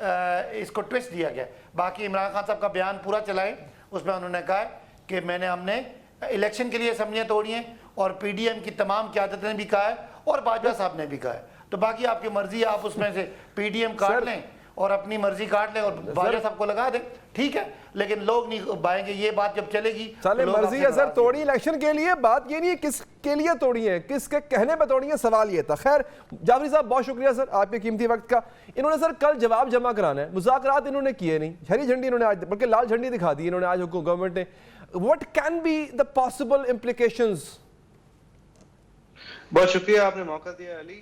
اس کو ٹویسٹ دیا گیا. باقی عمران خان صاحب کا بیان پورا چلائیں, اس میں انہوں نے کہا کہ ہم نے الیکشن کے لیے اسمبلیاں توڑی ہیں, اور پی ڈی ایم کی تمام قیادت نے بھی کہا ہے, اور باجوہ صاحب نے بھی کہا ہے. تو باقی آپ کی مرضی ہے, آپ اس میں سے پی ڈی ایم کاٹ لیں اور اپنی مرضی کاٹ لیں اور باجوہ صاحب کو لگا دیں, ٹھیک ہے, لیکن لوگ نہیں بائیں گے. یہ بات جب چلے گی مرضی ہے سر, توڑی الیکشن کے لیے, بات یہ نہیں ہے کس کے لیے توڑی ہے, کس کے کہنے پہ توڑی ہے, سوال یہ تھا. خیر جعفری صاحب بہت شکریہ سر آپ کے قیمتی وقت کا. انہوں نے سر کل جواب جمع کرانا ہے, مذاکرات انہوں نے کیے نہیں, ہری جھنڈی انہوں نے آج, بلکہ لال جھنڈی دکھا دی انہوں نے آج گورنمنٹ نے. What can be the possible implications? بہت شکریہ آپ نے موقع دیا Ali.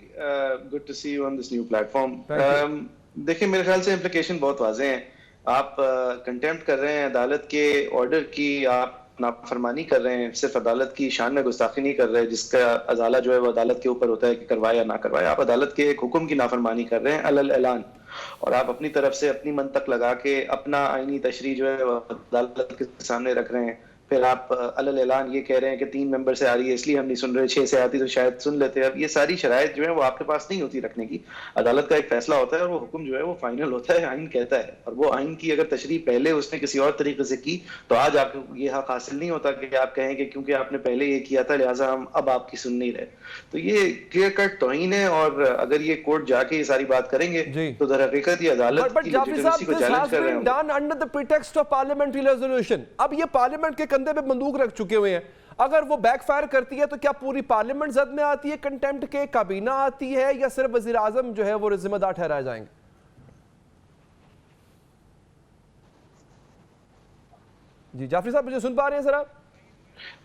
Good to see you on this new platform. دیکھیں میرے خیال سے امپلیکیشن بہت واضح ہیں. آپ کنٹیمپٹ کر رہے ہیں عدالت کے آرڈر کی, آپ نافرمانی کر رہے ہیں, صرف عدالت کی شان میں گستاخی نہیں کر رہے جس کا ازالہ جو ہے وہ عدالت کے اوپر ہوتا ہے کہ کروائے یا نہ کروائے. آپ عدالت کے ایک حکم کی نافرمانی کر رہے ہیں علی اعلان, اور آپ اپنی طرف سے اپنی منطق لگا کے اپنا آئینی تشریح جو ہے وہ عدالت کے سامنے رکھ رہے ہیں. پھر آپ علی اعلان یہ کہہ رہے ہیں کہ 3 ممبر سے آ رہی ہے اس لیے ہم نہیں سن رہے, 6 سے آتی تو شاید سن لیتے. اب یہ ساری شرائط جو ہے وہ آپ کے پاس نہیں ہوتی رکھنے کی. عدالت کا ایک فیصلہ ہوتا ہے اور وہ حکم جو ہے وہ فائنل ہوتا ہے, آئین کہتا ہے, اور وہ آئین کی اگر تشریح پہلے اس نے کسی اور طریقے سے کی تو آج آپ کو یہ حق حاصل نہیں ہوتا کہ آپ کہیں کہ کیونکہ آپ نے پہلے یہ کیا تھا لہٰذا ہم اب آپ کی سن نہیں رہے. تو یہ کلیئر کٹ توہین ہے, اور اگر یہ کورٹ جا کے یہ ساری بات کریں گے تو در حقیقت یہ عدالت کی لیجیٹیمیسی کو چیلنج کر رہے ہیں. done under the pretext of parliamentary resolution. اب یہ پارلیمنٹ کے کندھے پہ بندوق رکھ چکے ہوئے ہیں, اگر وہ بیک فائر کرتی ہے تو کیا پوری پارلیمنٹ زد میں آتی ہے, کنٹیمپٹ کے کابینہ آتی ہے, یا صرف وزیر اعظم جو ہے وہ ذمہ دار ٹھہرائے جائیں گے؟ جی جعفری صاحب مجھے سن پا رہے ہیں سر آپ؟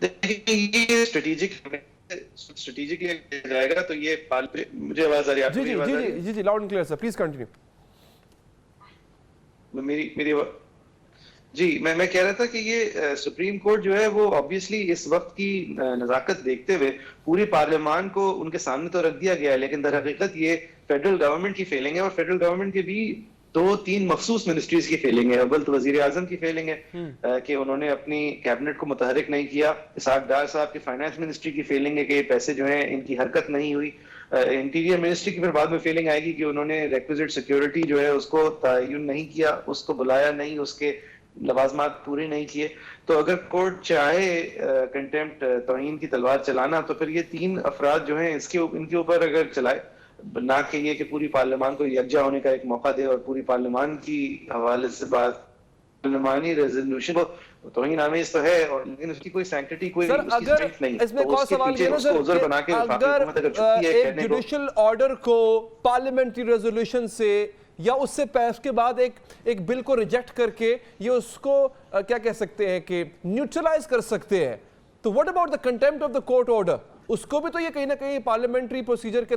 دیکھیں یہ اسٹریٹجکلی جائے گا تو یہ مجھے آواز آ رہی ہے آپ کو؟ جی loud and clear sir, please continue. میری جی میں کہہ رہا تھا کہ یہ سپریم کورٹ جو ہے وہ آبویسلی اس وقت کی نزاکت دیکھتے ہوئے پوری پارلیمان کو ان کے سامنے تو رکھ دیا گیا ہے, لیکن در حقیقت یہ فیڈرل گورنمنٹ کی فیلنگ ہے, اور فیڈرل گورنمنٹ کے بھی 2-3 مخصوص منسٹریز کی فیلنگ ہے. اول تو وزیر اعظم کی فیلنگ ہے کہ انہوں نے اپنی کیبنٹ کو متحرک نہیں کیا. اسحاق ڈار صاحب کی فائنانس منسٹری کی فیلنگ ہے کہ پیسے جو ہیں ان کی حرکت نہیں ہوئی. انٹیریئر منسٹری کی پھر بعد میں فیلنگ آئے گی کہ انہوں نے ریکویزٹ سیکیورٹی جو ہے اس کو تعین نہیں کیا, اس کو بلایا نہیں, اس کے لوازمات پورے نہیں کیے. تو اگر کورٹ چاہے کنٹیمپٹ توہین کی تلوار چلانا تو پھر یہ 3 افراد جو ہیں ان کے اوپر اگر چلائے, نہ کہ یہ کہ پوری پارلیمان کو یکجا ہونے کا ایک موقع دے اور پوری پارلیمان کی حوالے سے بات, پارلیمانی ریزولوشن کو توہین آمیز تو ہے اور لیکن اس کی کوئی سینکٹی کوئی اس کی اسٹرینتھ نہیں. اس میں ایک اور سوال یہ ہے سر, اگر ایک جوڈیشل آرڈر کو پارلیمنٹری ریزولوشن سے یا اس سے اس کے بعد ایک بل کو ریجیکٹ کر کے یہ اس کو کیا کہہ سکتے ہیں کہ نیوٹرلائز کر سکتے ہیں, تو what about the contempt of the court order? اس کو بھی تو یہ کہیں نہ کہیں پارلیمنٹری پروسیجر کے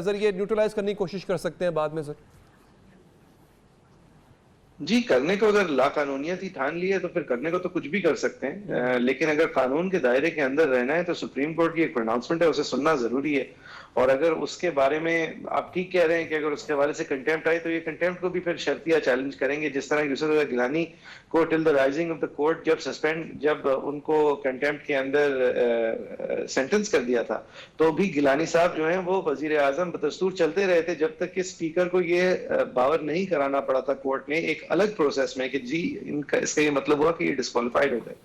ذریعے نیوٹرلائز کرنے کی کوشش کر سکتے ہیں بعد میں سر. جی کرنے کو اگر لا قانونیت ہی ٹھان لی ہے تو پھر کرنے کو تو کچھ بھی کر سکتے ہیں, لیکن اگر قانون کے دائرے کے اندر رہنا ہے تو سپریم کورٹ کی ایک پروناؤنسمنٹ ہے, اسے سننا ضروری ہے. اور اگر اس کے بارے میں آپ ٹھیک کہہ رہے ہیں کہ اگر اس کے حوالے سے کنٹیمپٹ آئی تو یہ کنٹیمپٹ کو بھی پھر شرطیہ چیلنج کریں گے, جس طرح یوسف گیلانی کو till the rising of the court جب ان کو کنٹیمپٹ کے اندر سینٹنس کر دیا تھا تو بھی گیلانی صاحب جو ہیں وہ وزیر اعظم بدستور چلتے رہے تھے جب تک کہ اسپیکر کو یہ باور نہیں کرانا پڑا تھا کورٹ نے ایک الگ پروسیس میں کہ جی اس کا یہ مطلب ہوا کہ یہ ڈسکوالیفائڈ ہو گئے.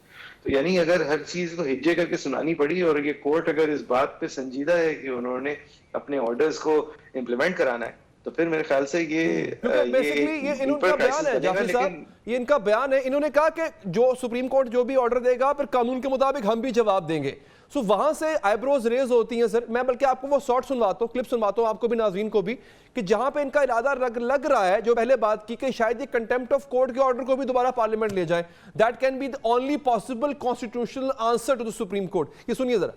تو یعنی اگر ہر چیز کو ہجے کر کے سنانی پڑی اور یہ کورٹ اگر اس بات پہ سنجیدہ ہے کہ انہوں نے اپنے آرڈرز کو امپلیمنٹ کرانا ہے تو پھر میرے خیال سے یہ ان کا بیان ہے جعفری صاحب, یہ ان کا بیان ہے, انہوں نے کہا کہ جو سپریم کورٹ جو بھی آرڈر دے گا پھر قانون کے مطابق ہم بھی جواب دیں گے. سو وہاں سے آئی بروز ریز ہوتی ہیں سر. میں بلکہ آپ کو وہ شارٹ سنواتا ہوں, کلپ سنواتا ہوں آپ کو بھی ناظرین کو بھی, کہ جہاں پہ ان کا ارادہ لگ رہا ہے جو پہلے بات کی کہ شاید یہ کنٹیمپٹ آف کورٹ کے آرڈر کو بھی دوبارہ پارلیمنٹ لے جائیں. That can be the only possible constitutional answer to the Supreme Court. یہ سنیے ذرا.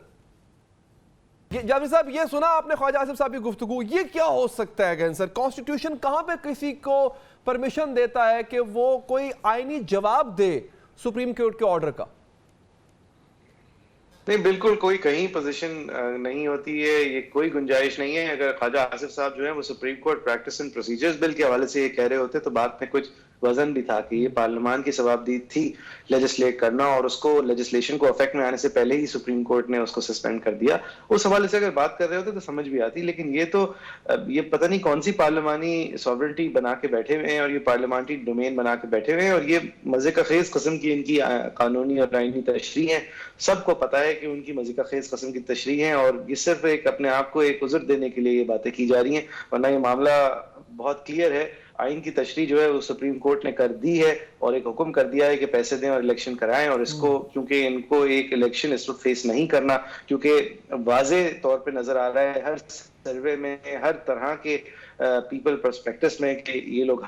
جعفری صاحب یہ سنا آپ نے خواجہ آصف صاحب کی گفتگو, یہ کیا ہو سکتا ہے اگین سر؟ کانسٹیٹیوشن کہاں پہ کسی کو پرمیشن دیتا ہے کہ وہ کوئی آئینی جواب دے سپریم کورٹ کے آرڈر کا؟ نہیں بالکل کوئی کہیں پوزیشن نہیں ہوتی ہے, یہ کوئی گنجائش نہیں ہے. اگر خواجہ آصف صاحب جو ہیں وہ Supreme Court practice and procedures bill کے حوالے سے یہ کہہ رہے ہوتے تو بات میں کچھ وزن بھی تھا کہ یہ پارلیمان کی ثوابدید تھی لیجسلیٹ کرنا, اور اس کو لیجسلیشن کو افیکٹ میں آنے سے پہلے ہی سپریم کورٹ نے اس کو سسپینڈ کر دیا. اس حوالے سے اگر بات کر رہے ہوتے تو سمجھ بھی آتی, لیکن یہ تو یہ پتہ نہیں کون سی پارلیمانی ساورنٹی بنا کے بیٹھے ہوئے ہیں اور یہ پارلیمانی ڈومین بنا کے بیٹھے ہوئے ہیں, اور یہ مزے کا خیز قسم کی ان کی قانونی اور آئینی تشریح ہیں. سب کو پتا ہے کہ ان کی مزے کا خیز قسم کی تشریح ہیں, اور یہ صرف ایک اپنے آپ کو ایک عذر دینے کے لیے یہ باتیں کی جا رہی ہیں, ورنہ یہ معاملہ بہت کلیئر ہے. آئین کی تشریح جو ہے وہ سپریم کورٹ نے کر دی ہے اور ایک حکم کر دیا ہے کہ پیسے دیں اور الیکشن کرائیں, اور اس کو کیونکہ ان کو ایک الیکشن اس وقت فیس نہیں کرنا, کیونکہ واضح طور پہ نظر آ رہا ہے ہر سروے میں, ہر طرح کے پیپل پرسپیکٹس میں کہ یہ لوگ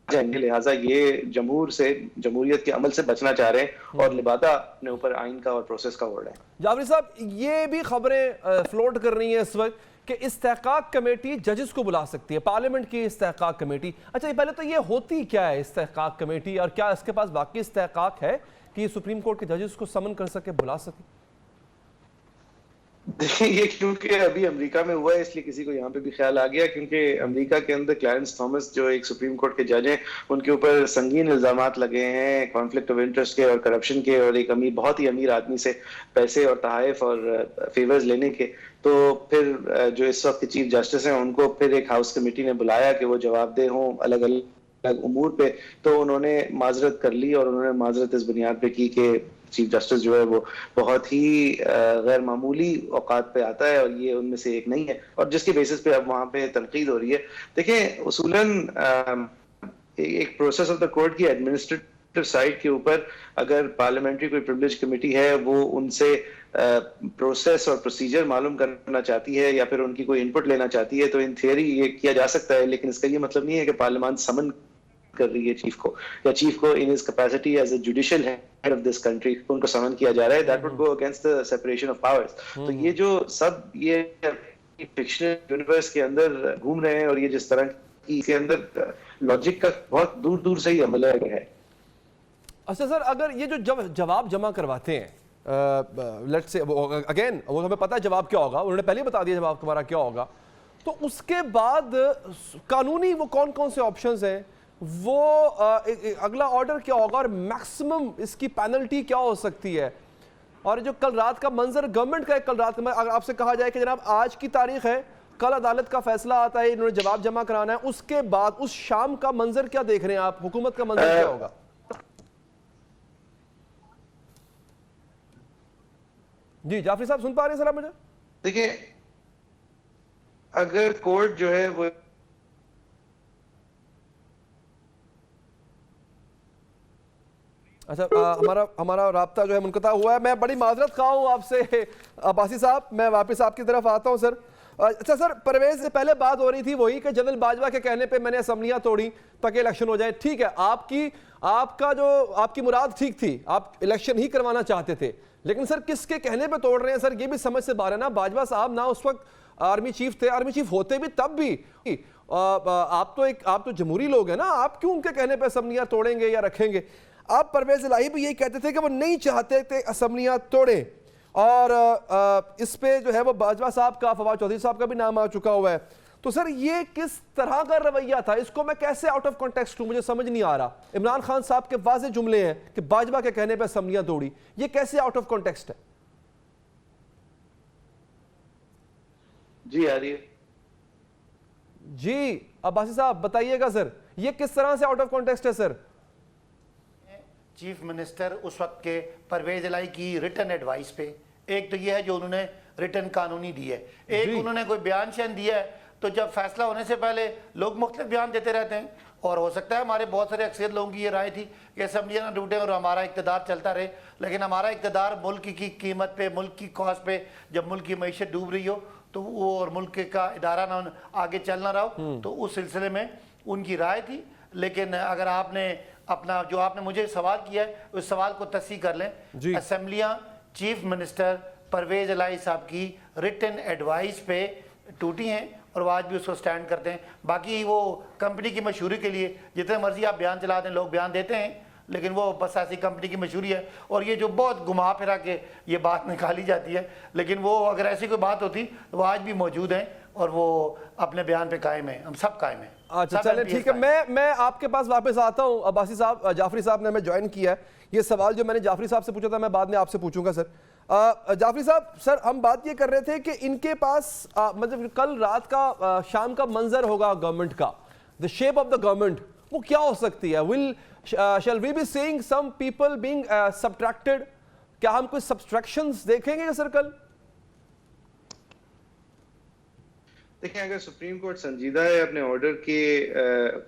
جائیں گے, لہٰذا یہ جمہوریت کے عمل سے بچنا چاہ رہے ہیں اور لبادہ اپنے اوپر آئین کا اور پروسیس کا ورڈ ہے. جعفری صاحب, یہ بھی خبریں فلوٹ کر رہی ہیں اس وقت کہ استحقاق کمیٹی ججز کو بلا سکتی ہے, پارلیمنٹ کی استحقاق کمیٹی. اچھا, یہ پہلے تو یہ ہوتی کیا ہے استحقاق کمیٹی, اور کیا اس کے پاس باقی استحقاق ہے کہ یہ سپریم کورٹ کے ججز کو سمن کر سکے, بلا سکے؟ دیکھیں, یہ کیونکہ ابھی امریکہ میں ہوا ہے اس لیے کسی کو یہاں پہ بھی خیال آ گیا, کیونکہ امریکہ کے اندر کلارنس تھامس جو ایک سپریم کورٹ کے جج ہیں, ان کے اوپر سنگین الزامات لگے ہیں کانفلکٹ آف انٹرسٹ کے اور کرپشن کے, اور ایک بہت ہی امیر آدمی سے پیسے اور تحائف اور فیورز لینے کے. تو پھر جو اس وقت کے چیف جسٹس ہیں ان کو پھر ایک ہاؤس کمیٹی نے بلایا کہ وہ جواب دہ ہوں الگ الگ امور پہ, تو انہوں نے معذرت کر لی, اور انہوں نے معذرت اس بنیاد پہ کی کہ چیف جسٹس جو ہے وہ بہت ہی غیر معمولی اوقات پہ آتا ہے اور یہ ان میں سے ایک نہیں ہے, اور جس کی بیسس پہ اب وہاں پہ تنقید ہو رہی ہے. دیکھیں, اصولاً ایک پروسیس آف دا کورٹ کی ایڈمنسٹریٹو سائٹ کے اوپر اگر پارلیمنٹری کوئی پریویلیج کمیٹی ہے وہ ان سے پروسیس اور پروسیجر معلوم کرنا چاہتی ہے یا پھر ان کی کوئی انپٹ لینا چاہتی ہے, تو ان تھیوری یہ کیا جا سکتا ہے, لیکن اس کا یہ مطلب نہیں ہے کہ پارلیمان سمن کر رہی ہے چیف کو, یا چیف کو in his capacity as a judicial head of this country ان کو سمن کیا جا رہا ہے. That would go against the separation of powers. تو یہ جو سب یہ فکشنل یونیورس کے اندر گھوم رہے ہیں, اور یہ جس طرح کی کے اندر لاجک کا بہت دور دور سے ہی عمل ہے. اچھا سر, اگر یہ جو جواب جمع کرواتے ہیں, لیٹ سے اگین وہ ہمیں پتہ ہے جواب کیا ہوگا, انہوں نے پہلے بتا دیا جواب تمہارا کیا ہوگا, تو اس کے بعد قانونی وہ کون کون سے آپشنز ہیں, وہ اگلا آرڈر کیا ہوگا, اور میکسیمم اس کی پینلٹی کیا ہو سکتی ہے, اور جو کل رات کا منظر گورنمنٹ کا ہے, کل رات میں اگر آپ سے کہا جائے کہ جناب آج کی تاریخ ہے, کل عدالت کا فیصلہ آتا ہے, انہوں نے جواب جمع کرانا ہے, اس کے بعد اس شام کا منظر کیا دیکھ رہے ہیں آپ, حکومت کا منظر کیا ہوگا؟ جی جعفری صاحب سن پا رہے ہیں سر آپ مجھے؟ دیکھیں, اگر کورٹ جو ہے وہ اچھا, ہمارا رابطہ جو ہے منقطع ہوا ہے, میں بڑی معذرت خواہ ہوں آپ سے عباسی صاحب, میں واپس آپ کی طرف آتا ہوں سر. اچھا سر, پرویز سے پہلے بات ہو رہی تھی وہی کہ جنرل باجوہ کے کہنے پہ میں نے اسمبلیاں توڑی تاکہ الیکشن ہو جائے. ٹھیک ہے, آپ کی مراد ٹھیک تھی, آپ الیکشن ہی کروانا چاہتے تھے, لیکن سر کس کے کہنے پہ توڑ رہے ہیں سر, یہ بھی سمجھ سے باہر ہے نا. باجوہ صاحب نہ اس وقت آرمی چیف تھے, آرمی چیف ہوتے بھی تب بھی آپ تو جمہوری لوگ ہیں نا, آپ کیوں ان کے کہنے پہ اسمبلیاں توڑیں گے یا رکھیں گے؟ آپ پرویز الہی بھی یہی کہتے تھے کہ وہ نہیں چاہتے تھے اسمبلیاں توڑیں, اور اس پہ جو ہے وہ باجوہ صاحب کا, فواد چودھری صاحب کا بھی نام آ چکا ہوا ہے. تو سر یہ کس طرح کا رویہ تھا, اس کو میں کیسے آؤٹ آف کانٹیکسٹ ہوں, مجھے سمجھ نہیں آ رہا. عمران خان صاحب کے واضح جملے ہیں کہ باجوہ کے کہنے پہ اسمبلیاں توڑی, یہ کیسے آؤٹ آف کانٹیکسٹ ہے؟ جی آ رہی ہے. جی عباسی صاحب بتائیے گا سر, یہ کس طرح سے آؤٹ آف کانٹیکسٹ ہے سر؟ چیف منسٹر اس وقت کے پرویز الہی کی ریٹن ایڈوائس پہ, ایک تو یہ ہے جو انہوں نے ریٹن قانونی دی ہے, ایک انہوں نے کوئی بیان شین دیا ہے, تو جب فیصلہ ہونے سے پہلے لوگ مختلف بیان دیتے رہتے ہیں, اور ہو سکتا ہے ہمارے بہت سارے اکثریت لوگوں کی یہ رائے تھی کہ اسمبلیاں نہ ٹوٹیں اور ہمارا اقتدار چلتا رہے, لیکن ہمارا اقتدار ملک کی قیمت پہ, ملک کی کاسٹ پہ, جب ملک کی معیشت ڈوب رہی ہو تو وہ اور ملک کا ادارہ نہ آگے چل نہ رہا ہو, تو اس سلسلے میں ان کی رائے تھی. لیکن اگر آپ نے اپنا جو آپ نے مجھے سوال کیا ہے اس سوال کو تصحیح کر لیں, اسمبلیاں چیف منسٹر پرویز الہی صاحب کی ریٹن ایڈوائس پہ ٹوٹی ہیں, اور وہ آج بھی اس کو سٹینڈ کرتے ہیں. باقی وہ کمپنی کی مشہوری کے لیے جتنے مرضی آپ بیان چلا دیں, لوگ بیان دیتے ہیں, لیکن وہ بس ایسی کمپنی کی مشہوری ہے. اور یہ جو بہت گھما پھرا کے یہ بات نکالی جاتی ہے, لیکن وہ اگر ایسی کوئی بات ہوتی تو وہ آج بھی موجود ہیں اور وہ اپنے بیان پہ قائم ہیں, ہم سب قائم ہیں. اچھا چلیں ٹھیک ہے, میں آپ کے پاس واپس آتا ہوں. عباسی صاحب, جعفری صاحب نے ہمیں جوائن کیا ہے. یہ سوال جو میں نے جعفری صاحب سے پوچھا تھا میں بعد میں آپ سے پوچھوں گا. سر جعفری صاحب, سر ہم بات یہ کر رہے تھے کہ ان کے پاس مطلب کل رات کا شام کا منظر ہوگا گورنمنٹ کا, the shape of the government, وہ کیا ہو سکتی ہے؟ shall we be seeing some people being subtracted? کیا ہم کوئی subtractions دیکھیں گے سر کل؟ دیکھیں اگر سپریم کورٹ سنجیدہ ہے اپنے آرڈر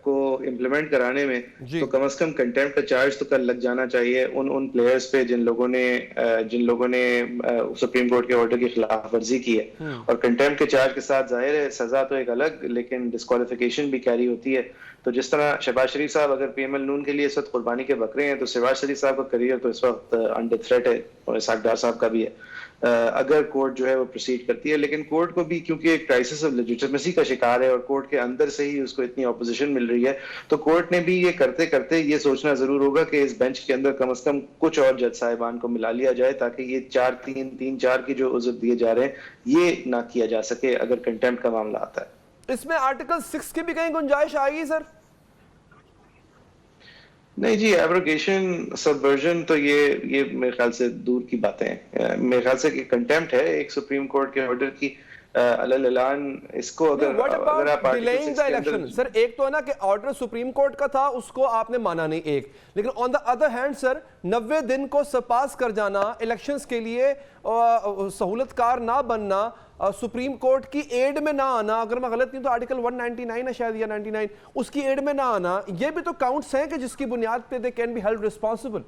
کو امپلیمنٹ کرانے میں تو کم از کم کنٹیمپٹ کا چارج تو کل لگ جانا چاہیے ان پلیئرز پہ جن لوگوں نے سپریم کورٹ کے آرڈر کی خلاف ورزی کی ہے. اور کنٹیمپٹ کے چارج کے ساتھ ظاہر ہے سزا تو ایک الگ, لیکن ڈسکوالیفیکیشن بھی کیری ہوتی ہے. تو جس طرح شہباز شریف صاحب اگر پی ایم ایل نون کے لیے اس وقت قربانی کے بکرے ہیں, تو شہباز شریف صاحب کا کریئر تو اس وقت انڈر تھریٹ ہے, اور اسحاق ڈار صاحب کا بھی ہے اگر کورٹ جو ہے وہ پروسیڈ کرتی ہے. لیکن کورٹ کو بھی کیونکہ ایک کرائسس آف لیجیٹمیسی کا شکار ہے اور کورٹ کے اندر سے ہی اس کو اتنی اپوزیشن مل رہی ہے, تو کورٹ نے بھی یہ کرتے کرتے یہ سوچنا ضرور ہوگا کہ اس بینچ کے اندر کم از کم کچھ اور جج صاحبان کو ملا لیا جائے تاکہ یہ 4-3-3-4 کی جو عذر دیے جا رہے ہیں یہ نہ کیا جا سکے اگر کنٹیمپٹ کا معاملہ آتا ہے. اس میں آرٹیکل 6 کی بھی کہیں گنجائش آئے گی سر؟ نہیں جی, ایبروگیشن سبورژن تو یہ میرے خیال سے دور کی باتیں ہیں. میرے خیال سے کہ کنٹیمپٹ ہے ایک سپریم کورٹ کے آرڈر کی علل اعلان, اس کو اگر آپ ڈیلیئنگ دا الیکشن سر, ایک تو ہے نا کہ آرڈر سپریم کورٹ کا تھا اس کو آپ نے مانا نہیں ایک, لیکن آن دا ادر ہینڈ سر 90 دن کو سرپاس کر جانا, الیکشنز کے لیے سہولت کار نہ بننا, سپریم کورٹ کی ایڈ میں نہ آنا, اگر میں غلط نہیں تو آرٹیکل 199 ہے شاید یا 99, اس کی ایڈ میں نہ آنا, یہ بھی تو کاؤنٹس ہیں کہ جس کی بنیاد پہ they can be held responsible.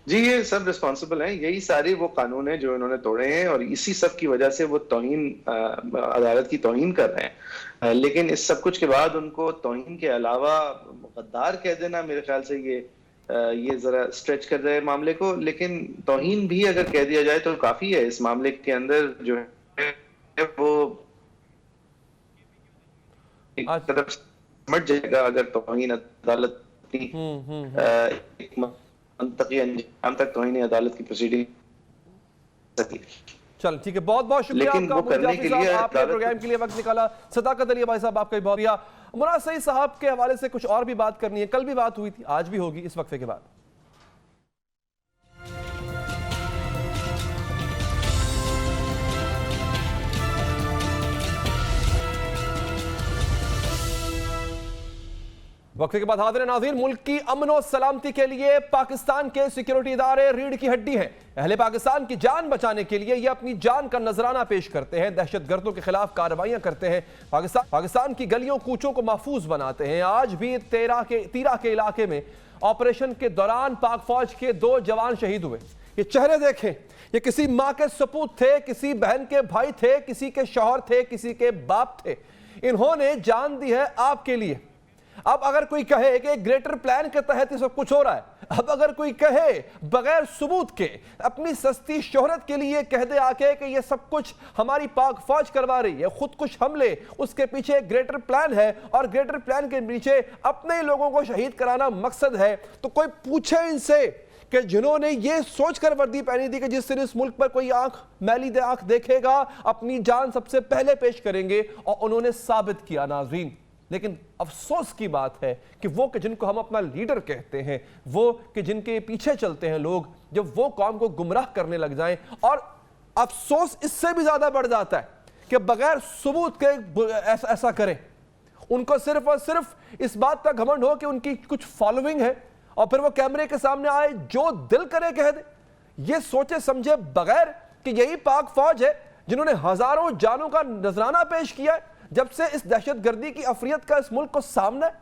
جی یہ سب ریسپانسبل ہیں, یہی سارے وہ قانون ہیں جو انہوں نے توڑے ہیں اور اسی سب کی وجہ سے وہ توہین عدالت کی توہین کر رہے ہیں. لیکن اس سب کچھ کے بعد ان کو توہین کے علاوہ غدار کہہ دینا میرے خیال سے یہ ذرا اسٹریچ کر رہے معاملے کو. لیکن توہین بھی اگر کہہ دیا جائے تو کافی ہے. اس معاملے کے اندر جو ہے وہ ایک طرف سمجھ جائے گا اگر توہین عدالت کی ایک منطقی انجام تک توہین عدالت کی پروسیڈنگ. چل ٹھیک ہے, بہت بہت شکریہ آپ کا جعفری صاحب, آپ نے پروگرام کے لیے وقت نکالا. صداقت علی بھائی صاحب آپ کا بھی بہت شکریہ. مراد سعید صاحب کے حوالے سے کچھ اور بھی بات کرنی ہے, کل بھی بات ہوئی تھی, آج بھی ہوگی اس وقفے کے بعد. وقفے کے بعد حاضر ناظرین, ملک کی امن و سلامتی کے لیے پاکستان کے سیکیورٹی ادارے ریڑھ کی ہڈی ہیں. اہل پاکستان کی جان بچانے کے لیے یہ اپنی جان کا نذرانہ پیش کرتے ہیں, دہشت گردوں کے خلاف کارروائیاں کرتے ہیں, پاکستان کی گلیوں کوچوں کو محفوظ بناتے ہیں. آج بھی تیرا کے علاقے میں آپریشن کے دوران پاک فوج کے 2 جوان شہید ہوئے. یہ چہرے دیکھیں, یہ کسی ماں کے سپوت تھے, کسی بہن کے بھائی تھے, کسی کے شوہر تھے, کسی کے باپ تھے. انہوں نے جان دی ہے آپ کے لیے. اب اگر کوئی کہے کہ گریٹر پلان کے تحت یہ سب کچھ ہو رہا ہے, اب اگر کوئی کہے بغیر ثبوت کے اپنی سستی شہرت کے لیے کہہ دے آ کے کہ یہ سب کچھ ہماری پاک فوج کروا رہی ہے, خود کچھ حملے, اس کے پیچھے گریٹر پلان ہے اور گریٹر پلان کے پیچھے اپنے لوگوں کو شہید کرانا مقصد ہے, تو کوئی پوچھے ان سے کہ جنہوں نے یہ سوچ کر وردی پہنی تھی کہ جس سے اس ملک پر کوئی میلی آنکھ دیکھے گا اپنی جان سب سے پہلے پیش کریں گے, اور انہوں نے ثابت کیا ناظرین. لیکن افسوس کی بات ہے کہ وہ کہ جن کو ہم اپنا لیڈر کہتے ہیں, وہ کہ جن کے پیچھے چلتے ہیں لوگ, جب وہ قوم کو گمراہ کرنے لگ جائیں, اور افسوس اس سے بھی زیادہ بڑھ جاتا ہے کہ بغیر ثبوت کے ایسا کریں. ان کو صرف اور صرف اس بات کا گھمنڈ ہو کہ ان کی کچھ فالوئنگ ہے, اور پھر وہ کیمرے کے سامنے آئے جو دل کرے کہہ دے, یہ سوچے سمجھے بغیر کہ یہی پاک فوج ہے جنہوں نے ہزاروں جانوں کا نذرانہ پیش کیا ہے جب سے اس دہشت گردی کی افریت کا اس ملک کو سامنا ہے.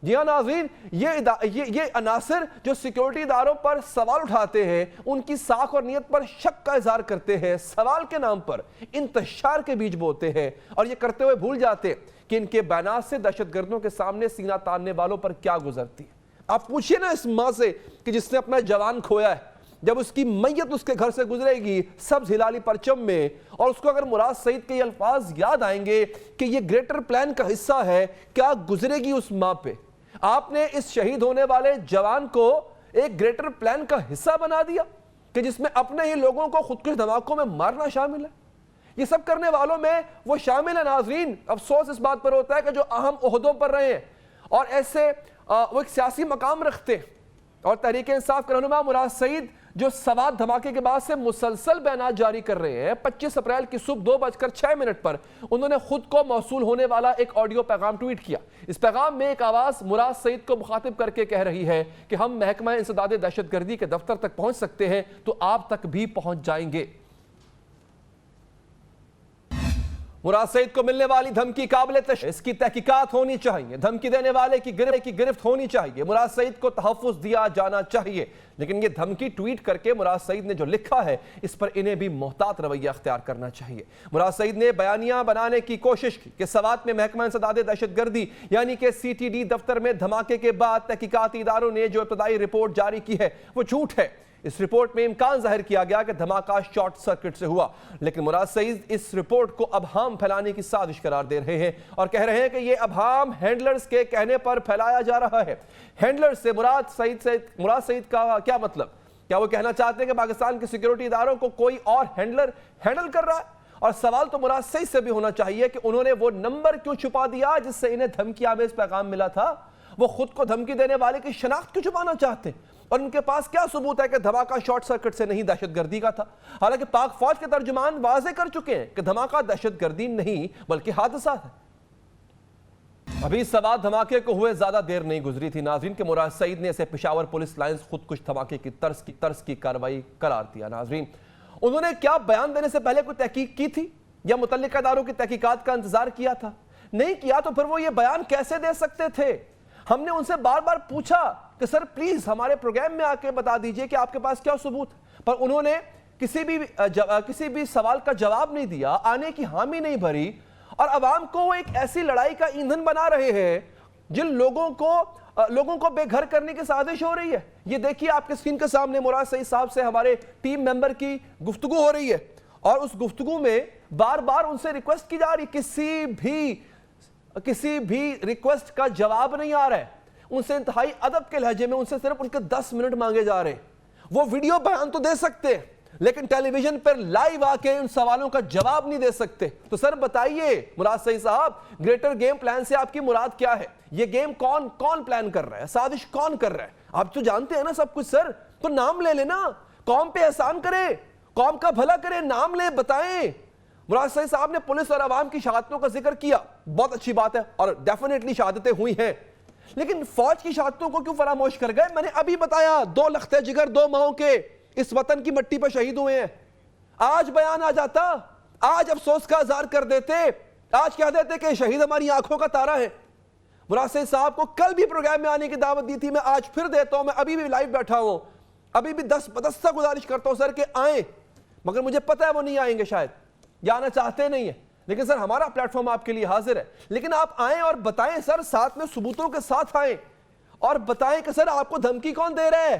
جی ہاں ناظرین, یہ عناصر جو سیکیورٹی اداروں پر سوال اٹھاتے ہیں, ان کی ساکھ اور نیت پر شک کا اظہار کرتے ہیں, سوال کے نام پر انتشار کے بیج بوتے ہیں, اور یہ کرتے ہوئے بھول جاتے ہیں کہ ان کے بیانات سے دہشت گردوں کے سامنے سینہ تاننے والوں پر کیا گزرتی ہے. آپ پوچھئے نا اس ماں سے کہ جس نے اپنا جوان کھویا ہے, جب اس کی میت اس کے گھر سے گزرے گی سبز ہلالی پرچم میں, اور اس کو اگر مراد سعید کے یہ الفاظ یاد آئیں گے کہ یہ گریٹر پلان کا حصہ ہے, کیا گزرے گی اس ماں پہ. آپ نے اس شہید ہونے والے جوان کو ایک گریٹر پلان کا حصہ بنا دیا کہ جس میں اپنے ہی لوگوں کو خودکش دھماکوں میں مارنا شامل ہے. یہ سب کرنے والوں میں وہ شامل ہیں ناظرین. افسوس اس بات پر ہوتا ہے کہ جو اہم عہدوں پر رہے ہیں اور ایسے وہ ایک سیاسی مقام رکھتے ہیں. اور تحریک انصاف کے رہنما مراد سعید جو سوات دھماکے کے بعد سے مسلسل بیانات جاری کر رہے ہیں, 25 اپریل کی صبح 2:06 پر انہوں نے خود کو موصول ہونے والا ایک آڈیو پیغام ٹویٹ کیا. اس پیغام میں ایک آواز مراد سعید کو مخاطب کر کے کہہ رہی ہے کہ ہم محکمہ انسداد دہشت گردی کے دفتر تک پہنچ سکتے ہیں تو آپ تک بھی پہنچ جائیں گے. مراد سعید کو ملنے والی دھمکی قابل تشخیص, اس کی تحقیقات ہونی چاہیے. دھمکی دینے والے کی گرفت ہونی چاہیے. مراد سعید کو تحفظ دیا جانا چاہیے. لیکن یہ دھمکی ٹویٹ کر کے مراد سعید نے جو لکھا ہے اس پر انہیں بھی محتاط رویہ اختیار کرنا چاہیے. مراد سعید نے بیانیہ بنانے کی کوشش کی کہ سوات میں محکمہ انسداد دہشت گردی یعنی کہ CTD دفتر میں دھماکے کے بعد تحقیقاتی اداروں نے جو ابتدائی رپورٹ جاری کی ہے وہ جھوٹ ہے. اس رپورٹ میں امکان ظاہر کیا گیا کہ دھماکہ شارٹ سرکٹ سے ہوا. لیکن مراد سعید اس رپورٹ کو ابہام پھیلانے کی سازش قرار دے رہے ہیں اور کہہ رہے ہیں کہ یہ ابہام ہینڈلرز کے کہنے پر پھیلایا جا رہا ہے. ہینڈلرز سے مراد سعید کا کیا مطلب؟ کیا وہ کہنا چاہتے ہیں کہ پاکستان کے سیکیورٹی اداروں کو کوئی اور ہینڈلر ہینڈل کر رہا ہے؟ اور سوال تو مراد سعید سے بھی ہونا چاہیے کہ انہوں نے وہ نمبر کیوں چھپا دیا جس سے انہیں دھمکی آمیز پیغام ملا تھا؟ وہ خود کو دھمکی دینے والے کی شناخت کیوں چھپانا چاہتے ہیں؟ اور ان کے پاس کیا ثبوت ہے کہ دھماکہ شارٹ سرکٹ سے نہیں دہشت گردی کا تھا؟ حالانکہ پاک فوج کے ترجمان واضح کر چکے ہیں کہ دھماکہ دہشت گردی نہیں بلکہ حادثہ ہے. ابھی سوات دھماکے کو ہوئے زیادہ دیر نہیں گزری تھی ناظرین کہ مراد سعید نے اسے پشاور پولیس لائنز خودکش دھماکے کی طرز کی کارروائی قرار دیا. ناظرین, انہوں نے کیا بیان دینے سے پہلے کوئی تحقیق کی تھی یا متعلقہ اداروں کی تحقیقات کا انتظار کیا تھا؟ نہیں کیا تو پھر وہ یہ بیان کیسے دے سکتے تھے؟ ہم نے ان سے بار بار پوچھا کہ سر پلیز ہمارے پروگرام میں آ کے بتا دیجئے کہ آپ کے پاس کیا ثبوت, پر انہوں نے کسی بھی سوال کا جواب نہیں دیا, آنے کی حامی نہیں بھری اور عوام کو وہ ایک ایسی لڑائی کا ایندھن بنا رہے ہیں جن لوگوں کو بے گھر کرنے کی سازش ہو رہی ہے. یہ دیکھیے آپ کے اسکرین کے سامنے مراد سعید صاحب سے ہمارے ٹیم ممبر کی گفتگو ہو رہی ہے اور اس گفتگو میں بار بار ان سے ریکویسٹ کی جا رہی, کسی بھی ریکویسٹ کا جواب نہیں آ رہا ہے. ان سے انتہائی ادب کے لہجے میں ان سے صرف ان کے 10 منٹ مانگے جا رہے ہیں. وہ ویڈیو بیان تو دے سکتے لیکن ٹیلی ویژن پر لائیو آ کے ان سوالوں کا جواب نہیں دے سکتے. تو سر بتائیے مراد سعید صاحب, گریٹر گیم پلان سے آپ کی مراد کیا ہے؟ یہ گیم کون پلان کر رہا ہے؟ سازش کون کر رہا ہے؟ آپ تو جانتے ہیں نا سب کچھ سر. تو نام لے لینا, قوم پہ احسان کرے, قوم کا بھلا کرے, نام لے, بتائیں. مراد سعید صاحب نے پولیس اور عوام کی شہادتوں کا ذکر کیا, بہت اچھی بات ہے اور ڈیفینیٹلی شہادتیں ہوئی ہیں, لیکن فوج کی شہادتوں کو کیوں فراموش کر گئے؟ میں نے ابھی بتایا 2 لختے جگر 2 ماہوں کے اس وطن کی مٹی پر شہید ہوئے ہیں. آج بیان آ جاتا, آج افسوس کا اظہار کر دیتے, آج کہہ دیتے کہ شہید ہماری آنکھوں کا تارا ہے. مراد سعید صاحب کو کل بھی پروگرام میں آنے کی دعوت دی تھی, میں آج پھر دیتا ہوں, میں ابھی بھی لائیو بیٹھا ہوں, ابھی بھی 10 بدستہ گزارش کرتا ہوں سر کہ آئیں, مگر مجھے پتہ ہے وہ نہیں آئیں گے, شاید جانا چاہتے نہیں ہیں. لیکن سر ہمارا پلیٹ فارم آپ کے لیے حاضر ہے, لیکن آپ آئیں اور بتائیں سر, ساتھ میں ثبوتوں کے ساتھ آئیں اور بتائیں کہ سر آپ کو دھمکی کون دے رہا ہے.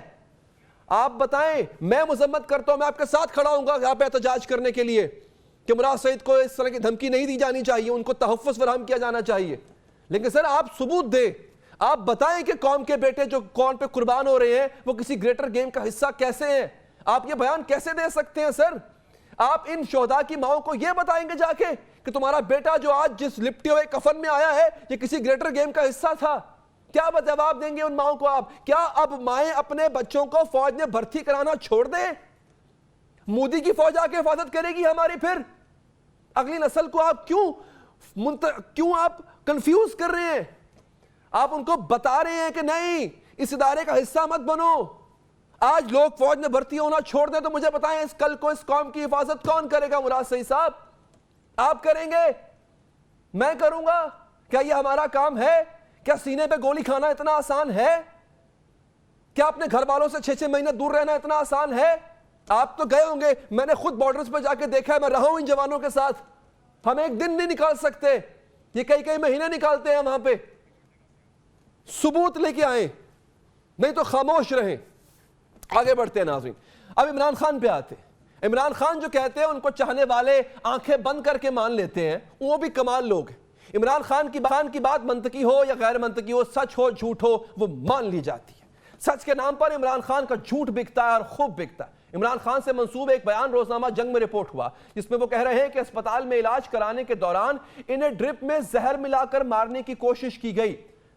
آپ بتائیں, میں مذمت کرتا ہوں, میں آپ کے ساتھ کھڑا ہوں گا یہاں پہ احتجاج کرنے کے لیے کہ مراد سعید کو اس طرح کی دھمکی نہیں دی جانی چاہیے, ان کو تحفظ فراہم کیا جانا چاہیے. لیکن سر آپ ثبوت دیں, آپ بتائیں کہ قوم کے بیٹے جو قوم پہ قربان ہو رہے ہیں وہ کسی گریٹر گیم کا حصہ کیسے ہیں؟ آپ یہ بیان کیسے دے سکتے ہیں سر؟ آپ ان شہداء کی ماؤں کو یہ بتائیں گے جا کے کہ تمہارا بیٹا جو آج جس لپٹے ہوئے کفن میں آیا ہے یہ کسی گریٹر گیم کا حصہ تھا؟ کیا جواب دیں گے ان ماؤں کو آپ؟ کیا اب مائیں اپنے بچوں کو فوج میں بھرتی کرانا چھوڑ دیں؟ مودی کی فوج آ کے حفاظت کرے گی ہماری؟ پھر اگلی نسل کو آپ کیوں آپ کنفیوز کر رہے ہیں؟ آپ ان کو بتا رہے ہیں کہ نہیں, اس ادارے کا حصہ مت بنو. آج لوگ فوج میں بھرتی ہونا چھوڑ دیں تو مجھے بتائیں اس کل کو اس قوم کی حفاظت کون کرے گا؟ مراد سعید صاحب آپ کریں گے؟ میں کروں گا؟ کیا یہ ہمارا کام ہے؟ کیا سینے پہ گولی کھانا اتنا آسان ہے؟ کیا اپنے گھر والوں سے 6 مہینے دور رہنا اتنا آسان ہے؟ آپ تو گئے ہوں گے, میں نے خود بارڈرز پہ جا کے دیکھا ہے, میں رہا ہوں ان جوانوں کے ساتھ. ہم ایک دن نہیں نکال سکتے, یہ کئی مہینے نکالتے ہیں وہاں پہ. ثبوت لے کے آئیں, نہیں تو خاموش رہیں. آگے بڑھتے ہیں ناظرین, اب عمران خان پہ آتے ہیں. عمران خان جو کہتے ہیں ان کو چاہنے والے آنکھیں بند کر کے مان لیتے ہیں, وہ بھی کمال لوگ ہیں. عمران خان کی بات منطقی ہو یا غیر منطقی ہو، سچ ہو جھوٹ ہو، وہ مان لی جاتی ہے۔ سچ کے نام پر عمران خان کا جھوٹ بکتا ہے اور خوب بکتا ہے۔ عمران خان سے منسوب ایک بیان روزنامہ جنگ میں رپورٹ ہوا جس میں وہ کہہ رہے ہیں کہ اسپتال میں علاج کرانے کے دوران انہیں ڈرپ میں زہر ملا کر مارنے کی کوشش کی گئی،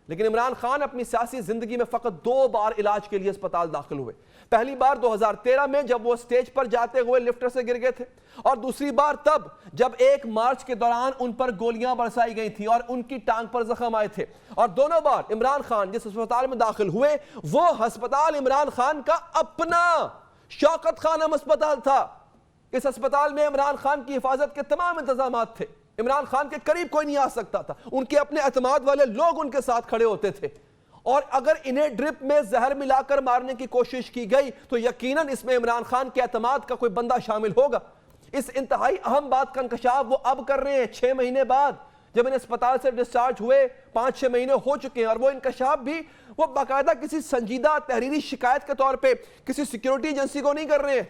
لیکن عمران خان اپنی سیاسی زندگی میں فقط 2 بار علاج کے لیے اسپتال داخل ہوئے۔ پہلی بار 2013 میں جب وہ اسٹیج پر جاتے ہوئے لفٹر سے گر گئے تھے، اور دوسری بار تب جب ایک مارچ کے دوران ان پر گولیاں برسائی گئی تھیں اور ان کی ٹانگ پر زخم آئے تھے، اور دونوں بار عمران خان جس اسپتال میں داخل ہوئے وہ ہسپتال عمران خان کا اپنا شوکت خانم اسپتال تھا۔ اس اسپتال میں عمران خان کی حفاظت کے تمام انتظامات تھے، عمران خان کے قریب کوئی نہیں آ سکتا تھا، ان کے اپنے اعتماد والے لوگ ان کے ساتھ کھڑے ہوتے تھے، اور اگر انہیں ڈرپ میں زہر ملا کر مارنے کی کوشش کی گئی تو یقیناً اس میں عمران خان کے اعتماد کا کوئی بندہ شامل ہوگا۔ اس انتہائی اہم بات کا انکشاف وہ اب کر رہے ہیں 6 مہینے بعد، جب انہیں اسپتال سے ڈسچارج ہوئے 5-6 مہینے ہو چکے ہیں، اور وہ انکشاف بھی وہ باقاعدہ کسی سنجیدہ تحریری شکایت کے طور پہ کسی سیکیورٹی ایجنسی کو نہیں کر رہے ہیں۔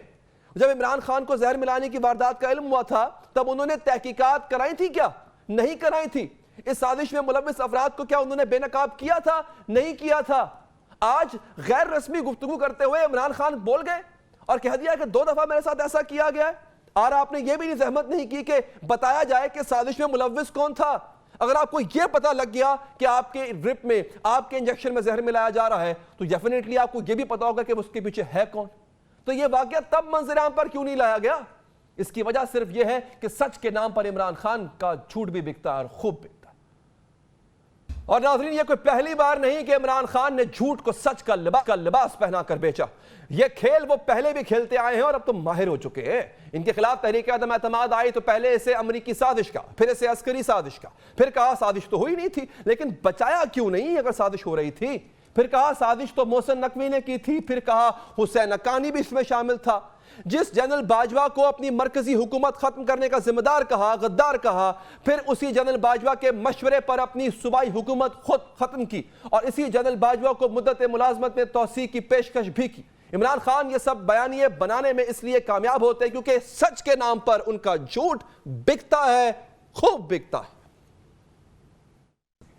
جب عمران خان کو زہر ملانے کی واردات کا علم ہوا تھا تب انہوں نے تحقیقات کرائی تھی کیا؟ نہیں کرائی تھی۔ اس سازش میں ملوث افراد کو کیا انہوں نے بے نقاب کیا تھا؟ نہیں کیا تھا۔ آج غیر رسمی گفتگو کرتے ہوئے عمران خان بول گئے اور کہہ دیا کہ 2 دفعہ میرے ساتھ ایسا کیا گیا ہے، اور آپ نے یہ بھی نہیں زحمت نہیں کی کہ بتایا جائے کہ سازش میں ملوث کون تھا۔ اگر آپ کو یہ پتہ لگ گیا کہ آپ کے ڈرپ میں، آپ کے انجیکشن میں زہر ملایا جا رہا ہے تو ڈیفینیٹلی آپ کو یہ بھی پتہ ہوگا کہ اس کے پیچھے ہے کون۔ تو یہ واقعہ تب منظر عام پر کیوں نہیں لایا گیا؟ اس کی وجہ صرف یہ ہے کہ سچ کے نام پر عمران خان کا جھوٹ بھی بکتا ہے اور خوب بکتا ہے۔ اور ناظرین، یہ کوئی پہلی بار نہیں کہ عمران خان نے جھوٹ کو سچ کا لباس پہنا کر بیچا۔ یہ کھیل وہ پہلے بھی کھیلتے آئے ہیں اور اب تو ماہر ہو چکے ہیں۔ ان کے خلاف تحریک عدم اعتماد آئی تو پہلے اسے امریکی سازش کا، پھر اسے عسکری سازش کا، پھر کہا سازش تو ہوئی نہیں تھی لیکن بچایا کیوں نہیں اگر سازش ہو رہی تھی، پھر کہا سازش تو محسن نقوی نے کی تھی، پھر کہا حسین حقانی بھی اس میں شامل تھا۔ جس جنرل باجوہ کو اپنی مرکزی حکومت ختم کرنے کا ذمہ دار کہا، غدار کہا، پھر اسی جنرل باجوہ کے مشورے پر اپنی صوبائی حکومت خود ختم کی اور اسی جنرل باجوہ کو مدت ملازمت میں توسیع کی پیشکش بھی کی۔ عمران خان یہ سب بیانیے بنانے میں اس لیے کامیاب ہوتے ہیں کیونکہ سچ کے نام پر ان کا جھوٹ بکتا ہے، خوب بکتا ہے۔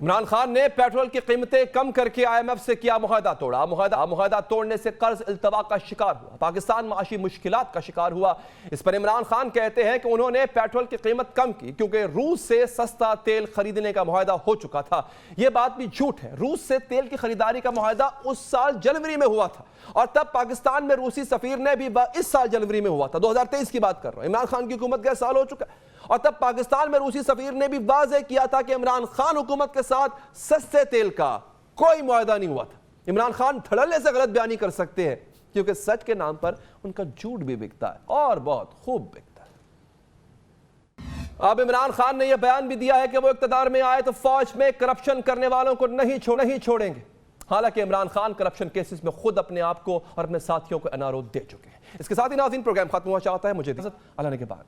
عمران خان نے پیٹرول کی قیمتیں کم کر کے IMF سے کیا معاہدہ توڑا۔ معاہدہ توڑنے سے قرض التوا کا شکار ہوا، پاکستان معاشی مشکلات کا شکار ہوا۔ اس پر عمران خان کہتے ہیں کہ انہوں نے پیٹرول کی قیمت کم کی کیونکہ روس سے سستا تیل خریدنے کا معاہدہ ہو چکا تھا۔ یہ بات بھی جھوٹ ہے، روس سے تیل کی خریداری کا معاہدہ اس سال جنوری میں ہوا تھا، اور تب پاکستان میں روسی سفیر نے بھی اس سال جنوری میں ہوا تھا، 2023 کی بات کر رہا ہوں۔ عمران خان کی حکومت کا سال ہو چکا ہے، اور تب پاکستان میں روسی سفیر نے بھی واضح کیا تھا کہ عمران خان حکومت کے ساتھ سستے تیل کا کوئی معاہدہ نہیں ہوا تھا۔ عمران خان دھڑلے سے غلط بیانی کر سکتے ہیں کیونکہ سچ کے نام پر ان کا جھوٹ بھی بکتا ہے اور بہت خوب بکتا ہے۔ اب عمران خان نے یہ بیان بھی دیا ہے کہ وہ اقتدار میں آئے تو فوج میں کرپشن کرنے والوں کو نہیں چھوڑیں گے، حالانکہ عمران خان کرپشن کیسز میں خود اپنے آپ کو اور اپنے ساتھیوں کو NRO دے چکے ہیں۔ اس کے ساتھ ہی ناظرین پروگرام ختم ہوا چاہتا ہے، مجھے اجازت، اللہ نے کے بعد